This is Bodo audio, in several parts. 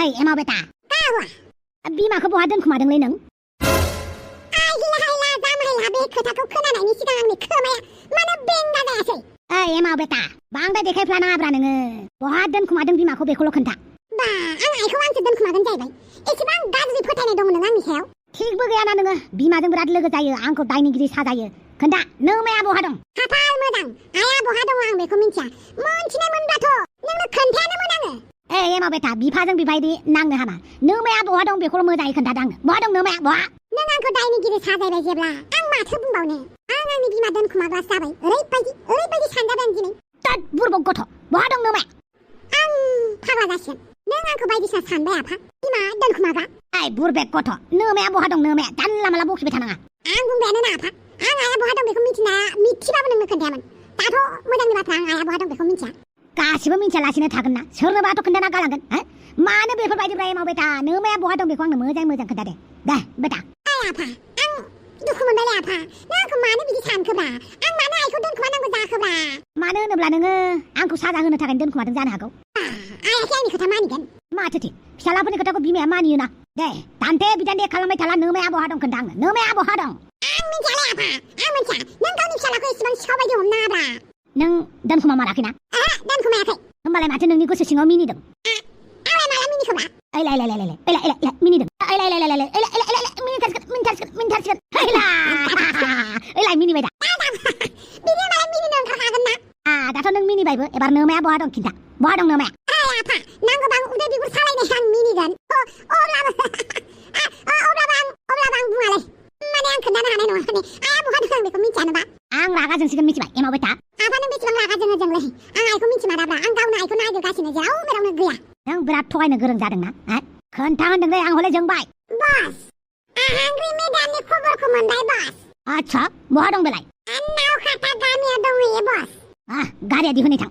ओइ एमा बेटा बिमाखौ बहा दोनखुमादोंलै नों? बे खोथाखौ खोनानायनि सिगां आंनि खोमाया मानो बेंगा जायासै? ओइ एमा बेटा बांद्राय देखायफ्लानाङाब्रा नोङो। बहा दोनखुमादों बिमाखौ बेखौल' खोन्था। बा आं आइखौ आंसो दोनखुमागोन जाहैबाय। एसेबां गाज्रि फोथायनाय दं नों आंनि सायाव? थिगबो गैयाना नोङो बिमाजों बिराद लोगो जायो आंखौ दायनिगिरि साजायो। खोन्था नोमाया बहा दं? खाफाल मोजां आइया बहा दं आं बेखौ मिन्थिया। मोनथिनाय मोनबाथ' नोंनो खोन्थायानोमोन आङो। ओइ एमा बेटा बिफाजों बिबायदि नांनो हामा। नोमाया बहा दं बेखौल' मोजाङै खोन्थादों आंनो। बहा दं नोमाया बहा? नों आंखौ दायनिगिरि साजायबाय जेब्ला आं माथो बुंबावनो। आं आंनि बिमा दोनखुमाग्रासो जाबाय। ओरैबायदि सानजाबाय दिनै। तत बुरबक गथ' बहा दं नोमाया? आं फाग्ला जासिगोन। नों आंखौ बायदिसिना सानबाय आफा बिमा दोनखुमाग्रा। ओइ बुरबेक गथ' नोमाया बहा दं नोमाया? जानला माला बखिबाय थानाङा। आं बुंबायानो ना आफा आं आइया बहा दं बेखौ मिथिबाबो नोंनो खोन्थायामोन। दाथ' मोजांनि बाथ्रा आं आइया बहा दं बेखौ मिन्थिया। गासिबो मिन्थियालासिनो थागोन ना? सोरनोबाथ' खोन्थाना गालांगोन हो? मानो बेफोरबायदिब्रा एमा बेटा? नोमाया बहा दं बेखौ आंनो मोजां खोन्था दे बेटा। ओइ आफा आं दुखु मोनबायलै आफा। नों आंखौ मानो बिदि सानखोब्रा? आं मानो आइखौ दोनखुमानांगौ जाखोब्रा? मानो होनोब्ला नोङो आंखौ साजा होनो थाखाय दोनखुमादों जानो हागौ। आइयासो आंनि खोथा मानिगोन। माथोथि फिसालाफोरनि खोथाखौ बिमाया मानियोना? दे दान्थे बिदान्थे खालामबाय थाला नोमाया बहा दं खोन्था आंनो। नोमाया बहा दं? आं मिन्थियालै आफा आं मिन्थिया। नों गावनि फिसालाखौ एसेबां सिखाव बायदि हमनाङाब्रा। नों दोनखुमामाराखैना? दोनखुमायाखै। होमबालाय माथो नोंनि गोसो सिङाव मिनिदों? आंलाय माला मिनिखोब्रा? मिनिदों। मिनिबाय दा? बिनि मालाय मिनिनो ओंखारखागोन ना? दाथ' नों मिनिबायबो एबार नोमाया बहा दं खिन्था। बहा दं नोमाया? ओइ आफा नांगौबा आं उदै बिगुर सालायनाय आं मिनिगोन। अब्लाबो आं बुङालै। माने आं खोन्थानो हानाय नङा माने आइया बहा दं आं बेखौ मिन्थियानोबा। आं रागा जोंसिगोन मिथिबाय एमा बेटा? आफा नों बेसेबां रागा जोंलै? आं आइखौ मिन्थिमाराब्रा। आं गावनो आइखौ नागिरगासिनो जेराव मेरावनो गैया। नों बिराद थगायनो गोरों जादोंना? खोन्था होनदोंलै आं हले जोंबाय। बस आहांग्रि मेदाननि खबरखौ मोनबाय बस। आच्छा बहा दं बेलाय? नावखाता गामियाव दंहैयो बस। गारिया दिहुनै थां।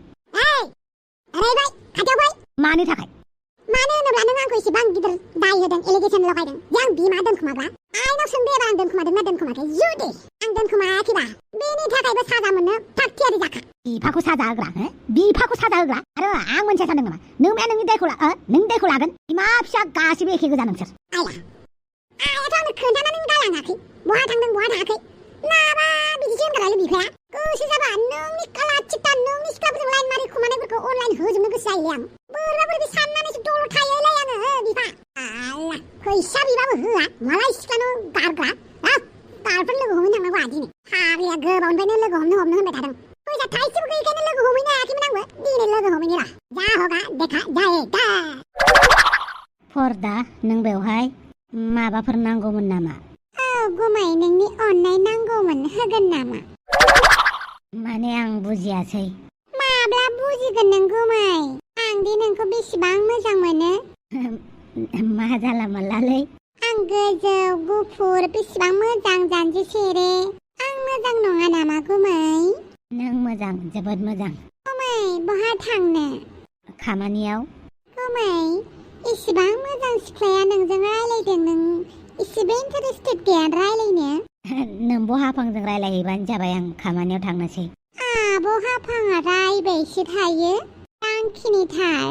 ओरैबाय खाथियाव फै। मानि थाखाय? मानो होनोब्ला नों आंखौ एसेबां गिदिर दाय होदों एलिगेसन लगायदों जे आं बिमा दोनखुमाग्रा। आइनाव सोंदो एबार आं दोनखुमादोंना दोनखुमाखै। जुदि आं दोनखुमायाखैबा बेनि थाखायबो साजा मोननो थाग थियारि जाखा। बिफाखौ साजा होग्रा बिफाखौ साजा होग्रा आरो आं मोनथिया सानदों नामा? नोमाया नोंनि दायखौ लागोन? बिमा फिसा गासिबो एखे गोजा नोंसोर। आइयाथ' आंनो खोन्थानानै गालाङाखै। बहा थांदों बहा थाङाखै माबा बिदिसो होनग्रालै बिफाया। गोसो जाबा नोंनि काला चिट्टा नोंनि सिख्लाफोरजों लाइन मारि खुमानायफोरखौ अनलाइन होजोबनो गोसो जायोलै आं। बोरैबा साननानैसो दलर थायोलै आङो बिफा। फैसा बिबाबो होआ मालाय सिख्लानो गारग्रा। गारफोर लोगो हमैनो थांनांगौ दिनै। फाग्लिया गोबावनिफ्रायनो लोगो हमनो होनबाय थादों। फैसा थाइसेबो गैयैखायनो लोगो हमैनो हायाखैमोन आंबो। दिनै लोगो हमैनो र'। जा होगा देखा जाएगा। फरदा नों बेवहाय माबाफोर नांगौमोन नामा? गुमै नोंनि अननाय नांगौमोन होगोन नामा? माने आं बुजियासै। माब्ला बुजिगोन नों गुमै? आं दि नोंखौ बेसेबां मोजां मोनो। मा जाला मालालै? आं गोजौ गुफुर बेसेबां मोजां जानजि सेरे। आं मोजां नङा नामा गुमै? नों मोजां जोबोद मोजां। गुमै बहा थांनो? खामानियाव। गुमै एसेबां मोजां सिख्लाया नोंजों रायलायदों नों एसेबो इन्टारेस्टेड गैया रायलायनो? नोंबो हाफांजों रायलायहैबानो जाबाय आं खामानियाव थांनोसै। आब' हाफाङा रायबायसो थायो आंखिनिथार।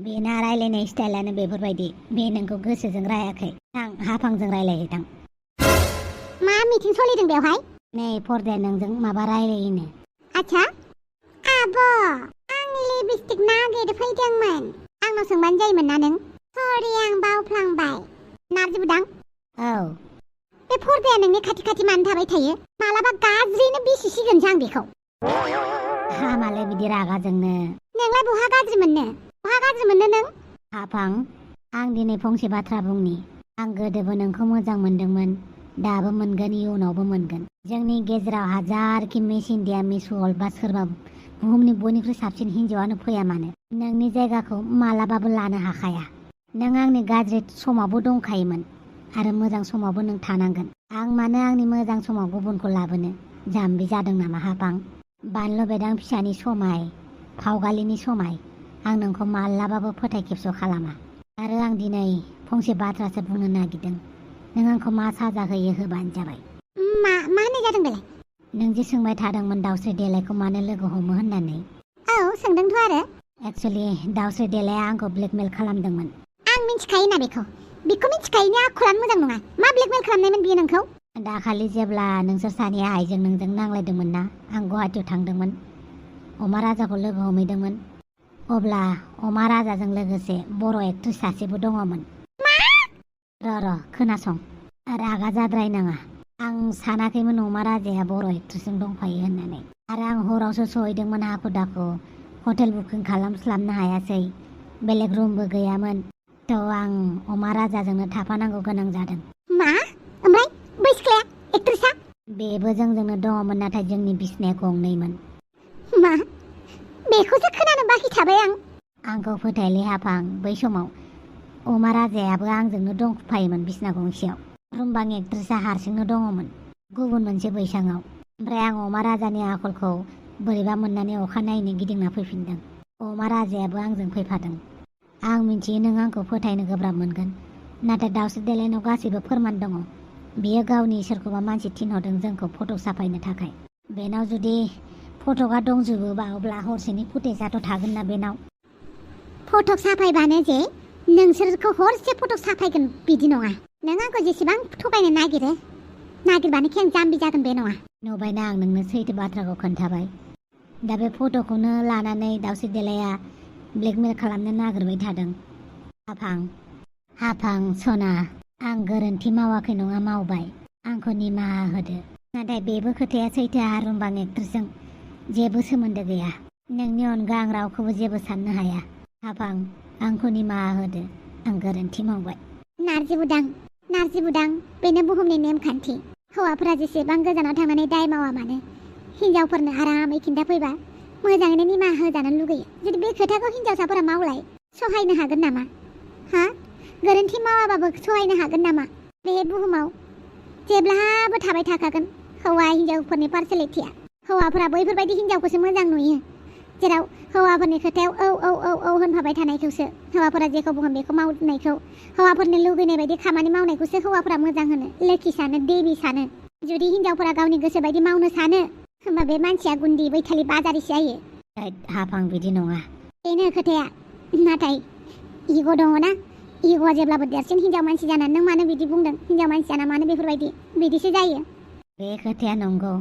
बेना रायलायनाय स्टाइलानो बेफोरबायदि। बे नोंखौ गोसोजों रायाखै। आं हाफांजों रायलायहैथां। मा मिटिं सलिदों बेवहाय? नै फरदाया नोंजों माबा रायलायोनो। आच्छा आब' आं लिपस्टिक नागिरफैदोंमोन। आंनाव सोंबानो जायोमोन ना नों? सरि आं बावफ्लांबाय। नारजि बुदां। औ बे फरदाया नोंनि खाथि खाथि मानो थाबाय थायो? मालाबा गाज्रिनो बिसिसिगोनसो आं बेखौ। हामालै बिदि रागा जोंनो। नोंलाय बहा गाज्रि मोननो? बहा गाज्रि मोननो नों? हाफां आं दिनै फंसे बाथ्रा बुंनि। आं गोदोबो नोंखौ मोजां मोनदोंमोन। दाबो मोनगोन इयुनावबो मोनगोन। जोंनि गेजेराव हाजारखि मिस इन्डिया मिस वर्ल्ड बा सोरबा बुहुमनि बयनिख्रुइ साबसिन हिन्जावानो फैया मानो नोंनि जायगाखौ मालाबाबो लानो हाखाया। नों आंनि गाज्रि समावबो दंखायोमोन आरो मोजां समावबो नों थानांगोन। आं मानो आंनि मोजां समाव गुबुनखौ लाबोनो जाम्बि जादों नामा हाफां? बानलु बेदां फिसानि समाय फावगालिनि समाय आं नोंखौ मालाबाबो फोथायखेबस' खालामा। आरो आं दिनै फंसे बाथ्रासो बुंनो नागिरदों। नों आंखौ मा साजा होयो होबानो जाबाय। मा होननाय जादों बेलाय? नों जे सोंबाय थादोंमोन दाउस्रि देलायखौ मानो लोगो हमो होननानै। औ सोंदोंथ' आरो। एक्सुवेलि दाउस्रि देलाया आंखौ ब्लेकमेल खालामदोंमोन। आं आं मिन्थिखायो ना बेखौ मिन्थिखायोनि आखलानो मोजां नङा मा ब्लेकमेल खालामनायमोन बियो नोंखौ दाखालि जेब्ला नोंसोर सानैया आइजों नोंजों नांलायदोंमोन ना आं गुवाहाटियाव थांदोंमोन अमा राजाखौ लोगो हमहैदोंमोन अब्ला अमा राजाजों लोगोसे बर' एक्ट्रेस सासेबो दङमोन र' खोनासं रागा जाद्रायनाङा आं सानाखैमोन अमा राजाया बर' एक्ट्रेसजों दंफायो होननानै आरो आं हरावसो सहैदोंमोन हाखु दाखु हटेल बुकिं खालामस्लाबनो हायासै बेलेग रुमबो गैयामोन थ' आं अमा राजाजोंनो थाफानांगौ गोनां जादों मा ओमफ्राय बै सिख्लाया एक्ट्रेसा बेबो जोंजोंनो दङमोन नाथाय जोंनि बिसिनाया गंनैमोन मा बेखौसो खोनानो बाखि थाबाय आंखौ फोथायले हाफां बै समाव अमा राजायाबो आंजोंनो दंफायोमोन बिसना गंसेयाव रुमबां एक्ट्रेसा हारसिंनो दङमोन गुबुन मोनसे बैसाङाव ओमफ्राय आं अमा राजानि आखलखौ बोरैबा मोननानै अखानायैनो गिदिंना फैफिनदों अमा राजायाबो आंजों फैफादों आं मिथियो नों आंखौ फोथायनो गोब्राब मोनगोन नाथाय दाउस्रि देलायनाव गासैबो फोरमान दङ बियो गावनि सोरखौबा मानसि थिनहरदों जोंखौ फट' साफायनो थाखाय बेनाव जुदि फट'आ दंजोबोबा अब्ला हरसेनि फुटेजआथ' थागोन ना बेनाव फट' साफायबानो जे नोंसोरखौ हरसे फट' साफायगोन बिदि नङा नों आंखौ जेसेबां थगायनो नागिरबानो खें जाम्बि जागोन बे नङा नुबायना आं नोंनो सैथो बाथ्राखौ खोन्थाबाय दा बे फट'खौनो लानानै दाउस्रि देलाया ब्लेकमेल खालामनो नागिरबाय थादों हाफां सना आं गोरोन्थि मावाखै नङा मावबाय आंखौ निमाहा होदो नाथाय बेबो खोथाया सैथो रुमबां एक्ट्रेसजों जेबो सोमोन्दो गैया नोंनि अनगा आं रावखौबो जेबो साननो हाया हाफां आंखौ निमाहा होदो आं गोरोन्थि मावबाय नारजि बुदां बेनो बुहुमनि नेमखान्थि हौवाफोरा जेसेबां गोजानाव थांनानै दाय मावा मानो हिनजावफोरनो आरामै खिन्थाफैबा मोजाङैनो निमाहा होजानो लुगैयो जुदि बे खोथाखौ हिनजावसाफोरा मावलाय सहायनो हागोन नामा गोरोन्थि मावाबाबो सहायनो हागोन नामा बे बुहुमाव जेब्लाबो थाबाय थाखागोन हौवा हिनजावफोरनि पार्सेलिटिया हौवाफोरा बैफोरबायदि हिनजावखौसो मोजां नुयो जेराव हौवाफोरनि खोथायाव औ होनफाबाय थानायखौसो हौवाफोरा जेखौ बुङो बेखौ मावनायखौ हौवाफोरनि लुगैनाय बायदि खामानि मावनायखौसो हौवाफोरा मोजां होनो लोखि सानो देबि सानो जुदि हिनजावफोरा गावनि गोसो बायदि मावनो सानो होमबा बे मानसिया गुन्दि बैथालि बाजारिसो जायो हाफां बिदि नङा बेनो खोथाया नाथाय इग' दङना इग'आ जेब्लाबो देरसिन हिनजाव मानसि जानानै नों मानो बिदि बुंदों हिनजाव मानसि जाना मानो बेफोरबायदि बिदिसो जायो बे खोथाया नंगौ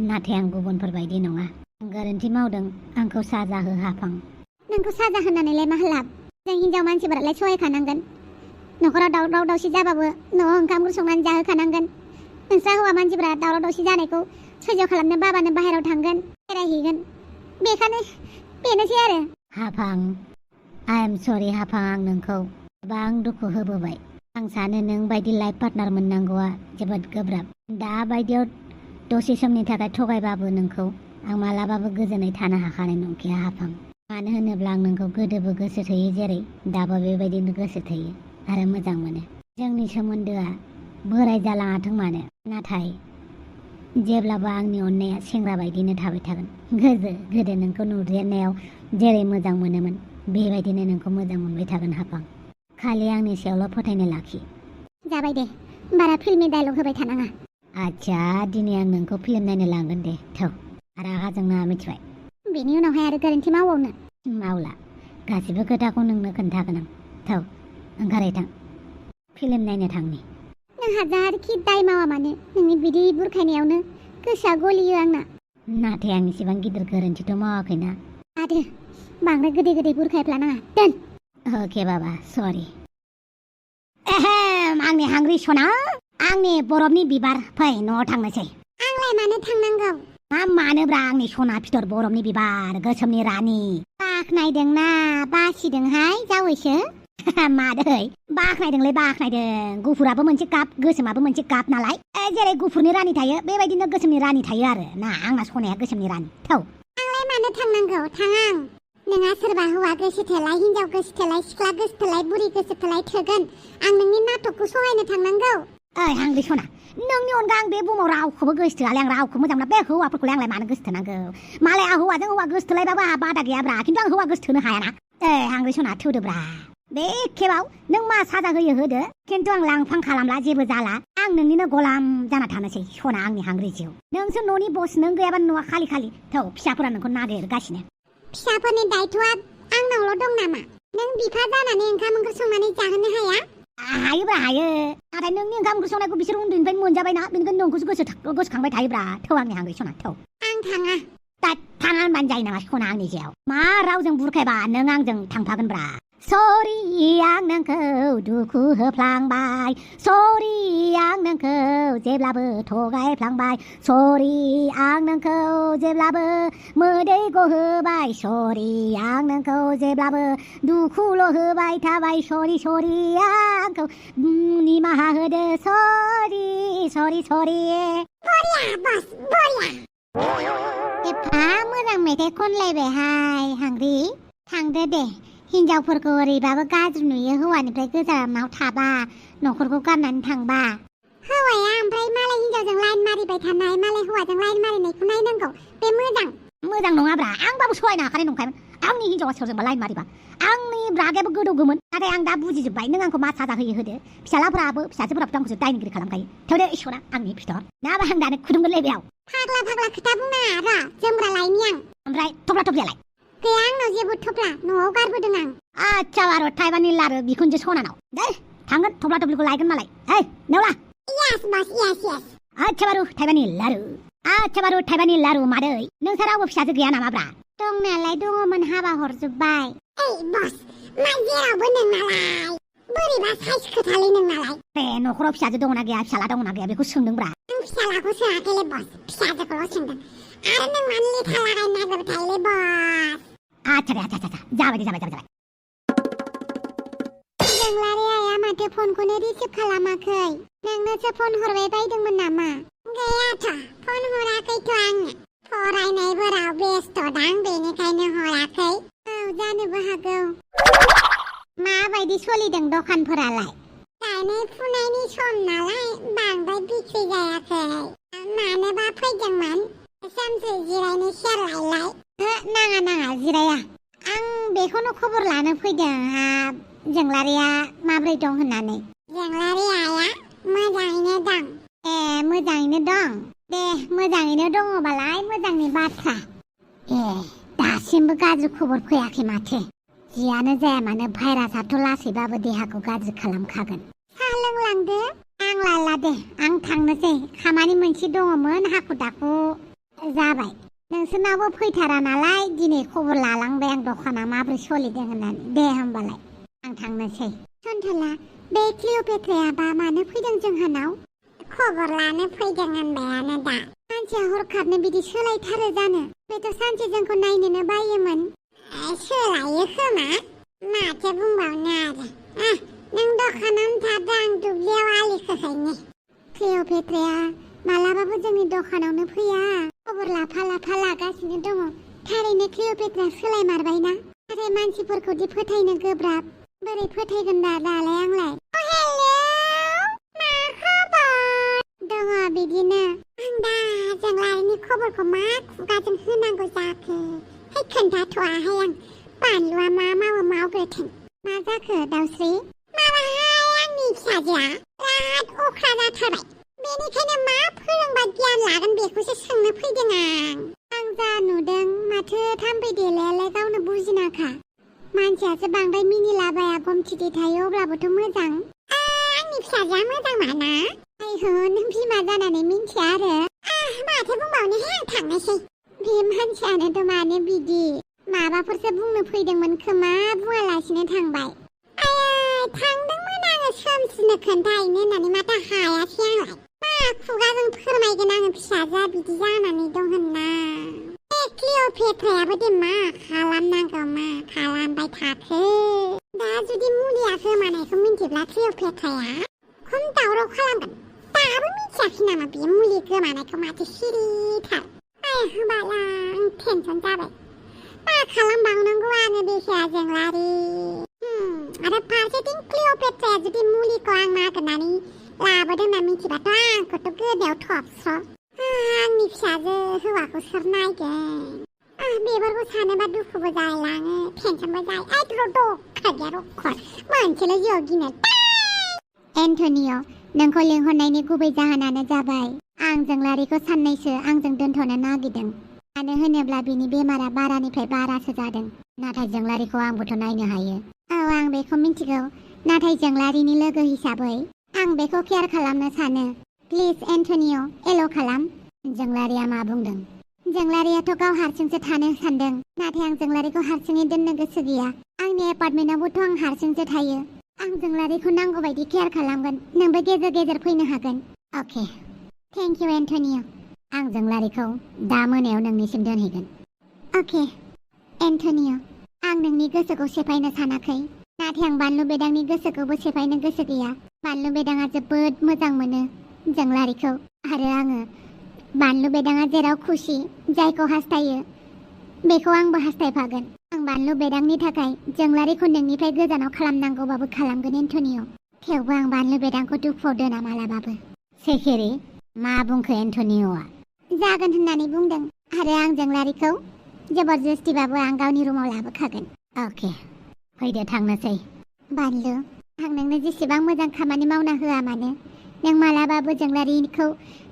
नाथाय आं गुबुनफोरबायदि नङा आं गोरोन्थि मावदों आंखौ साजा हो हाफां नोंखौ साजा होनानैलाय मा लाब जों हिनजाव मानसिफोरालाय सहायखानांगोन न'खराव दावराव दावसि जाबाबो न'आव ओंखाम ओंख्रि संनानै जाहोखानांगोन नोंस्रा हौवा मानसिफोरा दावराव दावसि जानायखौ सैज्य खालामनो बाबानो बाहेरायाव थांगोन बेरायहैगोन बेनोसै आरो हाफां आइ एम सरि हाफां आं नोंखौ गोबां दुखु होबोबाय आं सानो नों बायदि लाइफ पार्टनार मोननांगौआ जोबोद गोब्राब दा बायदियाव दसे समनि थाखाय थगायबाबो नोंखौ आं मालाबाबो गोजोनै थानो हाखानाय नंखाया हाफां मानो होनोब्ला आं नोंखौ गोदोबो गोसो थोयो जेरै दाबो बेबायदिनो गोसो थोयो आरो मोजां मोनो जोंनि सोमोन्दोआ बोराय जालाङाथों मानो नाथाय जेब्लाबो आंनि अननाया सेंग्रा बायदिनो थाबाय थागोन गोदो नोंखौ नुजेननायाव जेरै मोजां मोनोमोन बेबायदिनो नोंखौ मोजां मोनबाय थागोन हाफां खालि आंनि सायावल' फोथायनाय लाखि जाबाय दे बारा फिल्मनि डायलग होबाय थानाङा आच्छा दिनै आं नोंखौ फिल्म नायनो लांगोन दे थौ रागा जोंना मिथिबाय बेनि उनावहाय आरो गोरोन्थि मावबावनो मावला गासिबो खोथाखौ नोंनो खोन्थागोन आं थौ ओंखारै थां फिल्म नायनो थांनि नों हाजारखि दाय मावा मानो नोंनि बिदि बुरखायनायावनो गोसोआ गलियो आंना नाथाय आं इसेबां गिदिर गोरोन्थिथ' मावाखैना आरो बांद्राय गोदै बुरखायफ्लानाङा दोन अके बाबा सरि आंनि हांग्रि सना आंनि बरफनि बिबार फै न'आव थांनोसै आंलाय मानो थांनांगौ मानोब्रा आंनि सना फिथर बरफनि बिबार गोसोमनि रानि बाख्नायदोंना बासिदोंहाय जावैसो मादै बाख्नायदों गुफुराबो मोनसे गाब गोसोमाबो मोनसे गाब नालाय जेरै गुफुरनि रानि थायो बेबायदिनो गोसोमनि रानि थायो आरो ना आंना सनाया गोसोमनि रानि थौ आंलाय मानो थांनांगौ थाङां नोंहा सोरबा हौवा गोसो थोलाय हिनजाव गोसो थोलाय सिख्ला गोसो थोलाय बुरि गोसो थोलाय थोगोन आं नोंनि नाटकखौ सहायनो थांनांगौ ओइ हांग्रि सना नोंनि अनगा आं बे बुहुमाव रावखौबो गोसो थोआलै आं रावखौ मोजां मोना बे हौवाफोरखौलाय आंलाय मानो गोसो थोनांगौ मालाय आं हौवाजों हौवा गोसो थोलायबाबो आंहा बादा गैयाब्रा खिन्थु आं हौवा गोसो थोनो हायाना हांग्रि सना थौदोब्रा बे खेबाव नों मा साजा होदो खिन्थु आं लांफां खालामला जेबो जाला आं नोंनिनो गलाम जाना थानोसै सना आंनि हांग्रि जिउ नोंसो न'नि बस नों गैयाबा न'आ खालि थौ फिसाफोरा नोंखौ नागिरगासिनो फिसाफोरनि दायथ'आ आंनावल' दं नामा नों बिफा जानानै ओंखाम ओंख्रि संनानै जाहोनो हाया? हायोब्रा हायो नाथाय नोंनि ओंखाम ओंख्रि संनायखौ बिसोर उन्दैनिफ्रायनो मोनजाबायना बेनिखायनो नोंखौसो गोसोखांबाय थायोब्रा थौ आंनि हांगै सना थौ आं थाङा दा थाङा होनबानो जायो नामा सना आंनि सायाव मा रावजों बुरखायबा नों आंजों थांफागोनब्रा सरि आं नोंखौ दुखु होफ्लांबाय सरि आं नोंखौ जेब्लाबो थगायफ्लांबाय सरि आं नोंखौ जेब्लाबो मोदै गहोबाय सरि आं नोंखौ जेब्लाबो दुखुल' होबाय थाबाय सरि सरि आंखौ निमाहा होदो सरि सरि सरि बरिया बस बरिया एफा मोजां मेथाइ खनलायबायहाय हांग्रि थांदो दे हिनजावफोरखौ ओरैबाबो गाज्रि नुयो हौवानिफ्राय गोजानाव थाबा न'खरखौ गारनानै थांबा हौवाया ओमफ्राय मालाय हिनजावजों लाइन मारिबाय थानाय मालाय हौवाजों लाइन मारिनायखौ नायनांगौ बे मोजां नङाब्रा आंबाबो सहायनो हाखानाय नंखायमोन आंनि हिनजावा सोरजोंबा लाइन मारिबा आंनि रागायाबो गोदौगौमोन नाथाय आं दा बुजिजोब्बाय नों आंखौ मा साजा होयो होदो फिसाजोफोराबो आंखौसो दायनिगिरि खालामखायो थौदो इसरा आंनि फिथर नाबा आं दानो खुदुंगोनलै बेयाव फाग्ला खोथा बुंनाङा र' जोमग्रा लायनि आं ओमफ्राय थफ्ला थफ्लियालाय गैया आंनाव जेबो थफ्ला न'आव गारबोदों आं आच्छा बार' थाइबानि लारु बिखुनजो सनानाव दे थांगोन थफ्ला थफ्लिखौ लायगोन मालाय ओइ नेवला येस बस येस आच्छा बारु थाइबानि लारु मादै नोंसा रावबो फिसाजो गैया नामाब्रा दंनायालाय दङमोन हाबा हरजोब्बाय ओइ बस मा जेरावबो नोंनालाय बोरैबा साइज खोथालै नोंनालाय बे न'खराव फिसाजो दंना गैया फिसाला दंना गैया बेखौ सोंदोंब्रा आं फिसालाखौ सोङाखैलै बस फिसाजोखौल' सोंदों आरो नों मानो लेखा लागायनो नागिरबाय थायोलै बस आच्छा जाबाय जोंलारि आइया माथो फनखौनो रिसिभ खालामाखै नोंनोसो फन हरबाय बायदोंमोन नामा गैयाथ' फन हराखैथ' आङो फरायनायफोराव बेस्थ'दां बेनिखायनो हराखै औ जानोबो हागौ माबायदि सोलिदों दखानफोरालाय गायनाय फुनायनि सम नालाय बांद्राय बिक्रि जायाखै मानोबा फैदोंमोन सानसे जिरायनो सेर लायलाय नाङा जिराया आं बेखौनो खबर लानो फैदों जोंलारिया माब्रै दं होननानै जोंलारि आइया मोजाङैनो दं मोजाङैनो दं दे मोजाङैनो दङबालाय मोजांनि बाथ्रा दासिमबो गाज्रि खबर फैयाखै माथो जियानो जाया मानो भाइरासआथ' लासैबाबो देहाखौ गाज्रि खालामखागोन साहा लोंलांदो आं लाला दे आं थांनोसै खामानि मोनसे दङमोन हाखु दाखु जाबाय नोंसोरनावबो फैथारा नालाय दिनै खबर लालांबाय आं दखाना माब्रै सोलिदों होननानै दे होमबालाय आं थांनोसै सन्थला बे क्लिअपेट्रायाबा मानो फैदों जोंहानाव खबर लानो फैदों होनबायानो दा मानसिया हरखाबनो बिदि सोलायथारो जानो बेथ' सानसे जोंखौ नायनोनो बायोमोन सोलायो खोमा माथो बुंबावनो आरो नों दखानावनो थादो आं दुब्लियाव आलि खोहैनि क्लिअपेट्राया मालाबाबो जोंनि दखानावनो फैया खबर लाफा लागासिनो दङ थारैनो क्लिअपेट्राया सोलायमारबायना नाथाय मानसिफोरखौदि फोथायनो गोब्राब बोरै फोथायगोन दालाय आंलाय मा खबर दङ बिदिनो आं दा जोंलारिनि खबरखौ मा खुगाजों होनांगौ जाखो है खोन्थाथ'वाहाय आं बानलुआ मा मावो मावग्रोथों मा जाखो दाउस्रि माबाहाय आंनि फिसाजोआ बिराद अख्रा जाथारबाय बेनिखायनो मा फोरोंबा गियान लागोन बेखौसो सोंनो फैदों आं जा नुदों माथो थाम्फै देलायालाय गावनो बुजिनाखा मानसियासो बांद्राय मिनिलाबाया गमथिदि थायो अब्लाबोथ' मोजां आंनि फिसाजोआ मोजां माना आयहो नों बिमा जानानै मिन्थिया आरो माथो बुंबावनोहाय आं थांनोसै बे मानसियानोथ' मानो बिदि माबाफोरसो बुंनो फैदोंमोन खोमा बुङालासिनो थांबाय थांदोंमोन आङो सोमसिनो खोन्थाहैनो होननानै माथो हायासै आंलाय मा खुगाजों फोरमायगोन आङो फिसाजोआ बिदि जानानै दं होनना क्लिअपेट्रायाबो दे मा खालामनांगौ मा खालामबाय थाखो दा जुदि मुलिया गोमानायखौ मिन्थिब्ला क्लिअपेट्राया खम दावराव खालामगोन दाबो मिथियाखै नामा बे मुलि गोमानायखौ माथो सिरिथार होमबाला आं टेनसन जाबाय मा खालामबावनांगौ आङो बेखिया जोंलारि आरो फारसेथिं क्लिअपेट्राया जुदि मुलिखौ आं नागिरनानै लाबोदों होनना मिथिबाथ' आंखौथ' गोदायाव थबस्र' आंनि फिसाजो हौवाखौ सोर नायगोन बेफोरखौ सानोबा दुखुबो जालाङो टेनसनबो जायो मोनसेल' जिउआव गिनो एन्टनिय' नोंखौ लिंहरनायनि गुबै जाहोनानो जाबाय आं जोंलारिखौ साननैसो आंजों दोनथ'नो नागिरदों मानो होनोब्ला बिनि बेमारा बारानिफ्राय बारासो जादों नाथाय जोंलारिखौ आंबोथ' नायनो हायो। औ आं बेखौ मिन्थिगौ, नाथाय जोंलारिनि लोगो हिसाबै आं बेखौ केयार खालामनो सानो। प्लिज एन्टनिय' एल' खालाम। जोंलारिया मा बुंदों? जोंलारियाथ' गाव हारसिंसो थानो सानदों, नाथाय आं जोंलारिखौ हारसिङै दोननो गोसो गैया। आंनि एपार्टमेन्टआवबोथ' आं हारसिंसो थायो। आं जोंलारिखौ नांगौ बायदि केयार खालामगोन। नोंबो गेजेर गेजेर फैनो हागोन। अके, थेंक इउ एन्टनिय'। आं जोंलारिखौ दा मोनायाव नोंनिसिम दोनहैगोन। अके एन्टनिय', आं नोंनि गोसोखौ सेफायनो सानाखै, नाथाय आं बानलु बेदांनि गोसोखौबो सेफायनो गोसो गैया। बानलु बेदाङा जोबोद मोजां मोनो जोंलारिखौ, आरो आङो बानलु बेदाङा जेराव खुसि, जायखौ हास्थायो बेखौ आंबो हास्थायफागोन। आं बानलु बेदांनि थाखाय जोंलारिखौ नोंनिफ्राय गोजानाव खालामनांगौबाबो खालामगोन एन्टनिय'। थेवबो आं बानलु बेदांखौ दुखुआव दोना मालाबाबो। सेखेरे, मा बुंखो एन्टनिय'आ? जागोन होननानै बुंदों, आरो आं जोंलारिखौ जबरदस्तिबाबो आं गावनि रुमाव लाबोखागोन। अके, फैदो थांनोसै। बानलु, आं नोंनो जेसेबां मोजां खामानि मावना होआ मानो, नों मालाबाबो जोंलारिखौ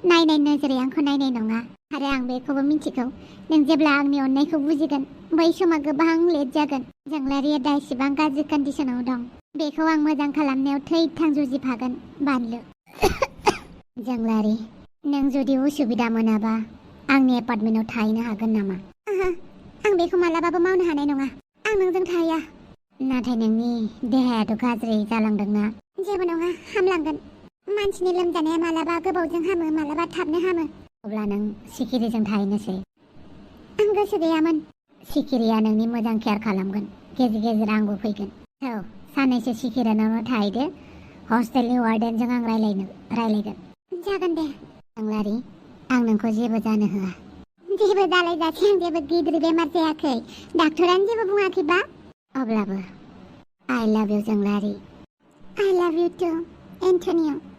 नायनाय नोजोरै आंखौ नायनाय नङा। आरो आं बेखौबो मिथिगौ, नों जेब्ला आंनि अननायखौ बुजिगोन, बै समा गोबां लेट जागोन। जोंलारिया दा इसेबां गाज्रि कन्डिसनाव दं, बेखौ आं मोजां खालामनायाव थै-थां जुजिफागोन। बानलु जोंलारि, नों जुदि उसुबिदा मोनाबा आंनि एपार्टमेन्टआव थाहैनो हागोन नामा? आं बेखौ मालाबाबो मावनो हानाय नङा। आं नोंजों थाहैया। नाथाय नोंनि देहायाथ' गाज्रि जालांदोंना? जेबो नङा, हामलांगोन। मानसिनि लोमजानाया मालाबा गोबावजों हामो, मालाबा थाबनो हामो। अब्ला नों सिखिरिजों थाहैनोसै। आं गोसो गैयामोन। सिखिरिया नोंनि मोजां केयार खालामगोन। गेजेर गेजेर आंबो फैगोन। औ, साननैसो सिखिरिनावनो थाहैदो। हस्टेलनि वार्डेनजों आं रायलायगोन। जागोन दे। जोंलारि, आं नोंखौ जेबो जानो होआ। जेबो जालायजासे आं जेबो गिदिर बेमार जायाखै। डाक्टरानो जेबो बुङाखैबा? अब्लाबो आइ लाभ इउ जोंलारि। आइ लाभ इउ टु एन्टनिय'।